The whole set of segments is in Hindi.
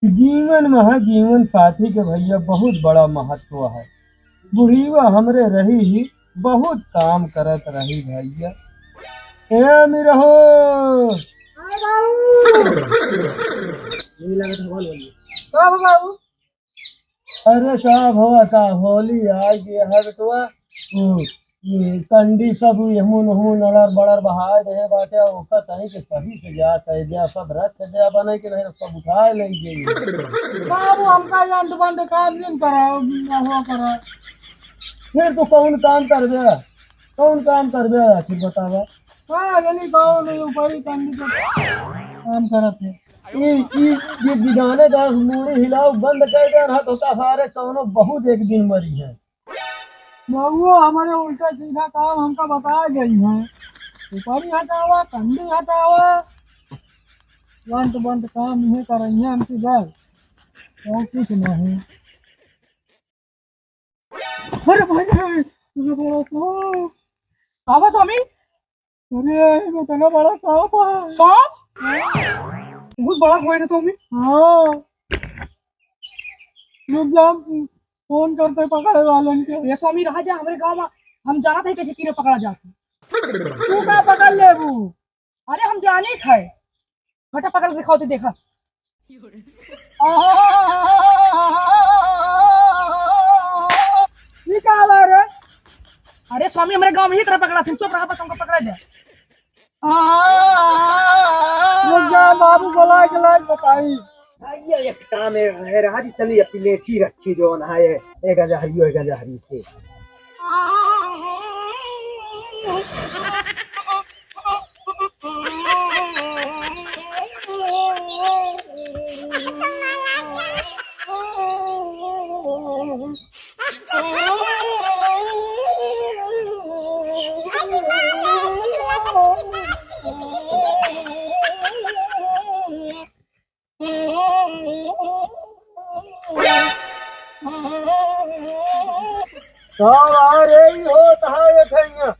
जीवन में है जीवन साथी के भैया बहुत बड़ा महत्व है। बुढ़ीवा हमरे रही ही बहुत काम करत रही भैया। ए रहो। बाबू बाबू अरे साहब हो था होली आ गया है बेटवा। कंडी सब यमुन हुन अड़र बड़र बहाए रहे बाटे ओका तही के सही से जा कह दिया सब रख दिया बने के नहीं सब उठाए ले गई। बाबू हमका अंत बंद काम नहीं कराओ हुआ करा। फिर तो कौन काम कर दे फिर बतावा। हाँ यानी गाँव में ऊपर ही कंडी पे काम करते हैं। ये बिगाने का मूड़ी हिलाओ बंद कर दे ना तो सारे कौनो बहुत एक दिन मरी है। बहुओ हमारे उल्टा सीधा काम हमका बता गई है। ऊपर ही हटावा कंडी हटावा अंत बंद काम नहीं करेंगे हमकी घर और कुछ नहीं। अरे भाई बाबा स्वामी अरे इतना बड़ा सांप है। सांप बहुत बड़ा खोए ना स्वामी। हाँ रुक जाओ फोन करते पकड़े वालन के। ये स्वामी रहा जा हमारे गांव में हम जाना था कैसे कीड़े पकड़ा जाते। तू क्या पकड़ ले वो। अरे हम जाने थे फटा पकड़ के दिखाओ तो देखा। निकाला रे। अरे स्वामी हमारे गांव में ही तरह पकड़ा था चुप रहा बस हमको पकड़ा जाए। रुक जा बाबू बोला के लायक बताई। ये इस काम है रहा जी चली अपनी लेठी रखी जो ना है एक गजहरी से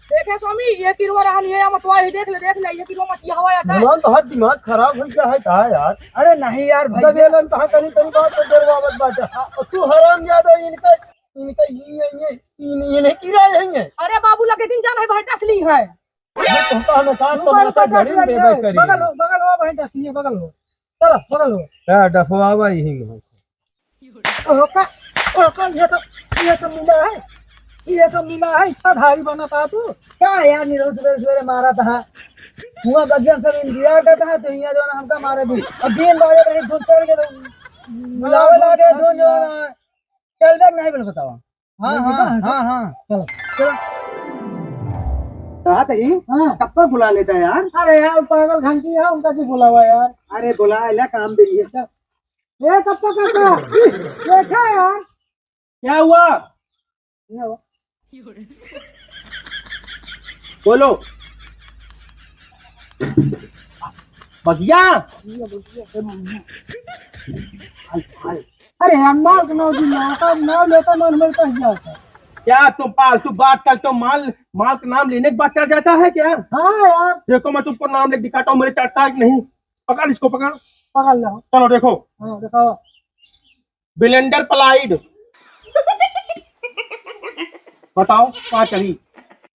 देखे स्वामी ये किरवा रहा नहीं है मतवा देख ले ये किरवा मत ये हवा आता है। दिमाग तो हर दिमाग खराब हो गया है कहा यार। अरे नहीं यार भाई गदेलन कहाँ कहीं कहीं बात तो दरवावत बात तू हराम ज्यादा इनका इनका ये नहीं कीड़ा है। अरे बाबू लगे दिन जान है भाई असली है। हमें काम तो मेरा घड़ी में बेबे करी बगल हो भाई असली है बगल हो चलो बगल हो क्या डफवावा यही में ये सब मिला है इच्छा धारी बना था तू। क्या यार नीरज सवेरे मारा था हुआ बजन सब इंडिया का था तो यहाँ जो ना हमका मारे भी अब दिन बाजे रहे दूध चढ़ के तो बुलावे लगे जो जो ना चल बैग नहीं बोल बताओ। हाँ चलो चलो रात ही कब तक बुला लेता है यार। अरे यार पागल घंटी है उनका भी बुला हुआ यार। अरे बुला ले काम दे ये कब तक देखा यार क्या हुआ बोलो भैया। अरे हम माल के नाम लेता मन में कह जाता। क्या तुम पालतू बात करते हो माल माल का नाम लेने के बाद चढ़ जाता है क्या। हाँ यार देखो मैं तुमको नाम लिख दिखाता हूँ मेरे चढ़ता है कि नहीं। पकड़ इसको पकड़ पकड़ लो। चलो देखो हाँ दिखाओ ब्लेंडर प्लाइड बताओ कहाँ चढ़ी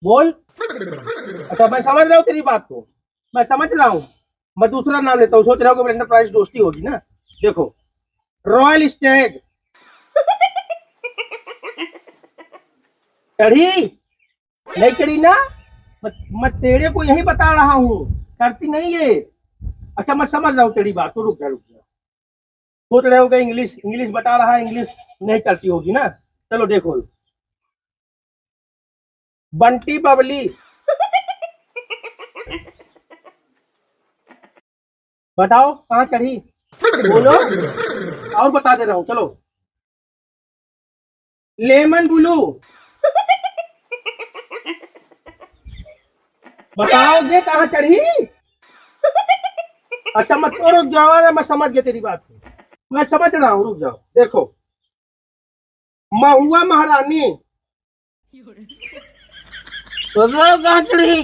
बोल। अच्छा मैं समझ रहा हूँ तेरी बात को मैं समझ रहा हूँ। मैं दूसरा नाम लेता हूँ सोच रहा हूँ ब्लेंडर प्राइस दोस्ती होगी ना। देखो रॉयल स्टेग चढ़ी नहीं चढ़ी ना। मैं तेरे को यही बता रहा हूँ करती नहीं ये। अच्छा मैं समझ रहा हूँ तेरी बात तो रुक जा सोच रहे हो इंग्लिश इंग्लिश बता रहा है इंग्लिश नहीं चलती होगी ना। चलो देखो बंटी बबली बताओ कहाँ चढ़ी बोलो और बता दे रहा हूँ। चलो लेमन ब्लू बताओगे कहाँ चढ़ी। अच्छा मत तो रुक जाओ मैं समझ गया तेरी बात को मैं समझ रहा हूँ रुक जाओ। देखो महुआ महारानी तो कहाँ चढ़ी।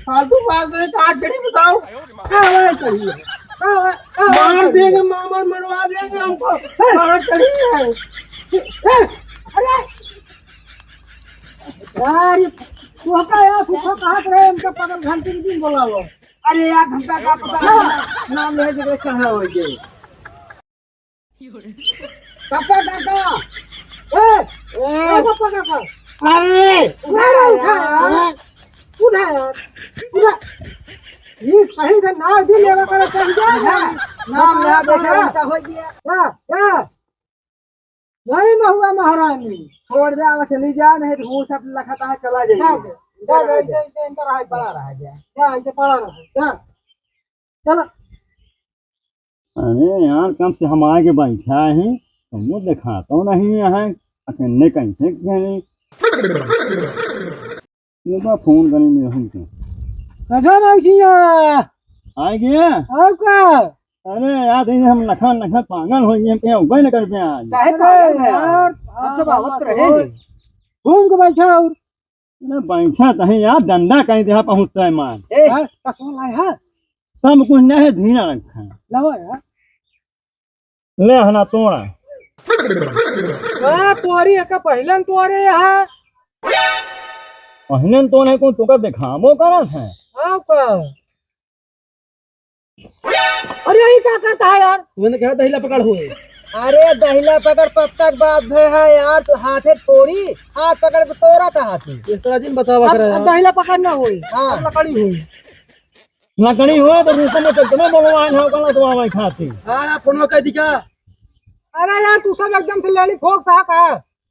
फालतू बात है, कहाँ चढ़ी बताओ। कहाँ चढ़ी है? मार देंगे, मामा मरवा देंगे हमको। कहाँ चढ़ी है? अरे यार फूफा यार फूफा कहाँ रहे उनका पकड़ घंटे की दिन बोला वो। अरे यार घंटा का पता नहीं नाम ले जगह कहाँ हो गए काका काका पापा काका अरे उठा यार ये कहीं का नाम भी लेवा करे चल जाएगा नाम ले देखा उनका हो गया क्या नहीं मैं हुआ महारानी छोड़ दे अब चली जा नहीं तो वो सब लखता है चला जाएगा ऐसे इनका रहा पड़ा रहा है क्या ऐसे पड़ा रहा क्या चलो अरे यार कब से हम आगे बैठा है तुमको दिखाता हूँ नहीं है अकेले कैसे कहने तो फोन करेंगे हम तो कथा मौसिया आ गया और का अरे यार हम नखा नखा पागल हो गए पे उबे न कर पे आज काहे पागल है यार हम सब आवत रहे घूम के बैठा और अरे बैठा तो है यार डंडा कहीं देहा पहुंचता है मान ए कसम लाए है सब कुछ नहीं है धीना रखा है लाओ यार ले हना तोड़ा तोरी का पहले तोरे यहाँ पहले तो नहीं को तुका दिखावो करत है का अरे यही क्या करता है यार मैंने कहा दहिला पकड़ हुए। अरे दहिला पकड़ पत्तक बात है यार तो हाथे थोड़ी हाथ पकड़ के तोड़ा था हाथी इस तरह जिन बतावा करे अब दहिला पकड़ना हुई हाँ लकड़ी हुई लकड़ी हुआ तो रूप में तुम्हें बोलवा है कल तो आवे खाती हाँ फोन कह दिखा। अरे यार तू सब एकदम से लेली फोक सा का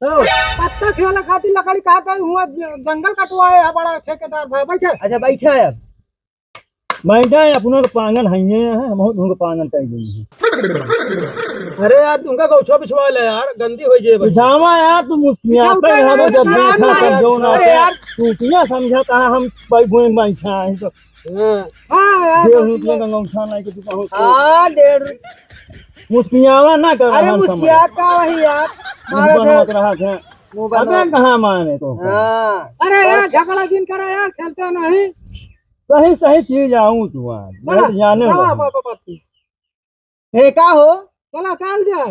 पत्ता खेला खाती लकड़ी कहा का हुआ जंगल कटवाए है बड़ा ठेकेदार भाई बैठे अच्छा बैठा है अब बैठा है अपना तो पागल है हम बहुत पागल कर गई अरे यार तुमका गौछो बिछवा ले यार, गंदी हो जाए भाई। जावा यार तू मुस्कुराता है हम जब देखा तब जो ना तू क्या समझाता है हम भाई भूमि बैठा है तो हाँ यार 1.5 रुपये का गौछा नहीं कि तू कहो हाँ 1.5 मुस्कुरावा ना कर अरे मुस्कियात का वही यार मारा मत था रहा थे मुंह अबे बंद कहाँ माने तो हाँ अरे यार झगड़ा दिन करा यार खेलते नहीं सही सही चीज आऊं तू आज बहुत जाने लगा। हे का हो चला चल जा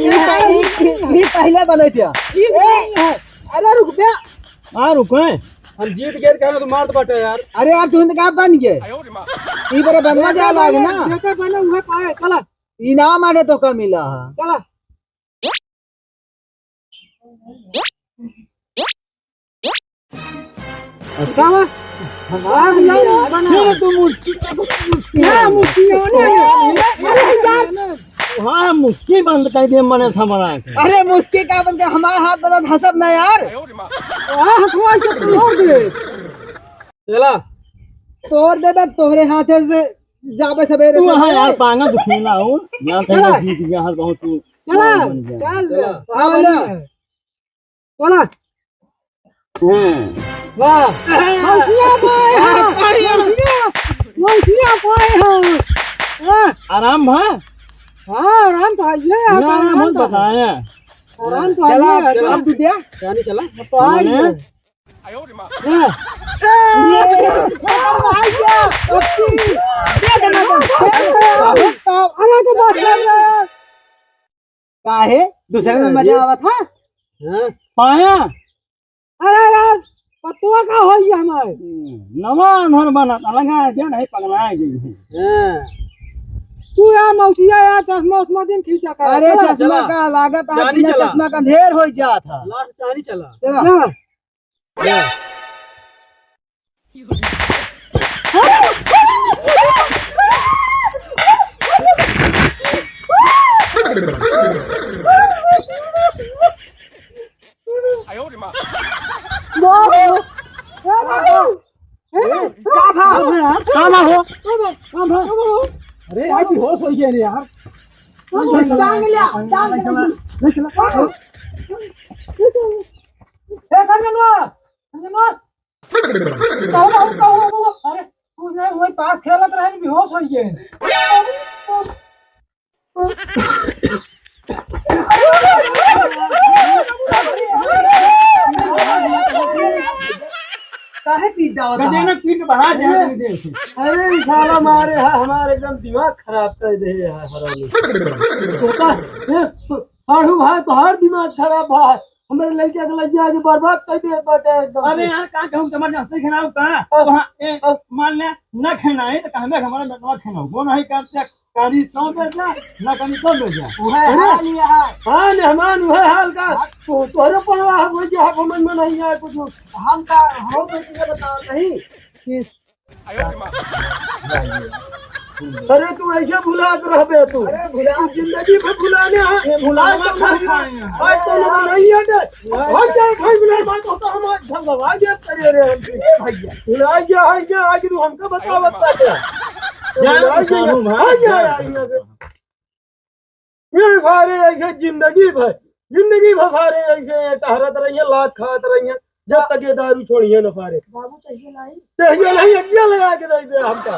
ये पहले बने थे अरे रुक बे आ रुके हम जीत गए कहना तो मार तो बटे यार। अरे यार तू का बन गए ई बरे बनवा जा लाग ना जेका बने हुए पाए चला इनाम आने तो का मिला है चला कावा फिर तू हाँ मुस्की बंद कर दिए मने थमरा के अरे मुस्की का बन के हमारे हाथ बदल हंसब ना यार चला तोड़ देबे तोहरे हाथे से जाबे सवेरे तू हाँ यार से पांगा तो खेला हो यहाँ कहीं जीत गया हर बहुत तू चला बन गया। चल चला हाँ मौसिया पाए हाँ आराम भाई हाँ आराम तो ये आराम बताया आराम तो चला अब तू दे यानी चला मैंने काहे दूसरे में मजा आवा था पाया अरे यार पतुआ का हो गया हमारे नवा घर बना लगा क्या नहीं पगला गई तू यार मौसिया यार चश्मा उस्मा दिन खींचा कर अरे चश्मा का लागत है जानी बिना चला। चश्मा का ढेर हो जा था लास्ट चानी चला। चला अरे यार होश हो गया यार। संजनवा संजनवा अरे कुछ नहीं वही ताश खेलत रहे बेहोश हो गए। काहे पीट जावत गजे ने पीठ बढ़ा दे दे से। अरे ई साला मारे है हमारे एकदम दिमाग खराब कर दे है हरामी तोता ये साढ़ू भाई तो हर दिमाग खराब है हमारे लड़के के लड़के आगे बर्बाद कर दिए बाटे एकदम अरे से। यार कहाँ कहूँ जबरदस्ती खिलाऊं कहाँ वहाँ मान ले न खेना है तो कहने हमारा न खेना वो नहीं करते करी सौ बेचा न करी सौ बेचा उहे हाल ये है। हाँ मेहमान वह हाल का तो तोरे पड़वा है वो जो हमन में नहीं है कुछ हम का हो तो तुझे बताओ नहीं अरे तू ऐसे भुलात रहबे तू अरे भुला तू जिंदगी भर भुलाने ये भुलाने मत खाएं। आज तो लोग नहीं है डे आज जाए भाई बुला बात होता हम आज भगवा जे करे रे हम भैया भुला गया है क्या आज तू हमको बता बता जान सानू भाई ये सारे ऐसे जिंदगी भर सारे ऐसे टहरत रहिए लात खात रहिए जब तक ये दारू छोड़िए न सारे बाबू चाहिए लाई चाहिए नहीं अज्ञा लगा के दे दे हमका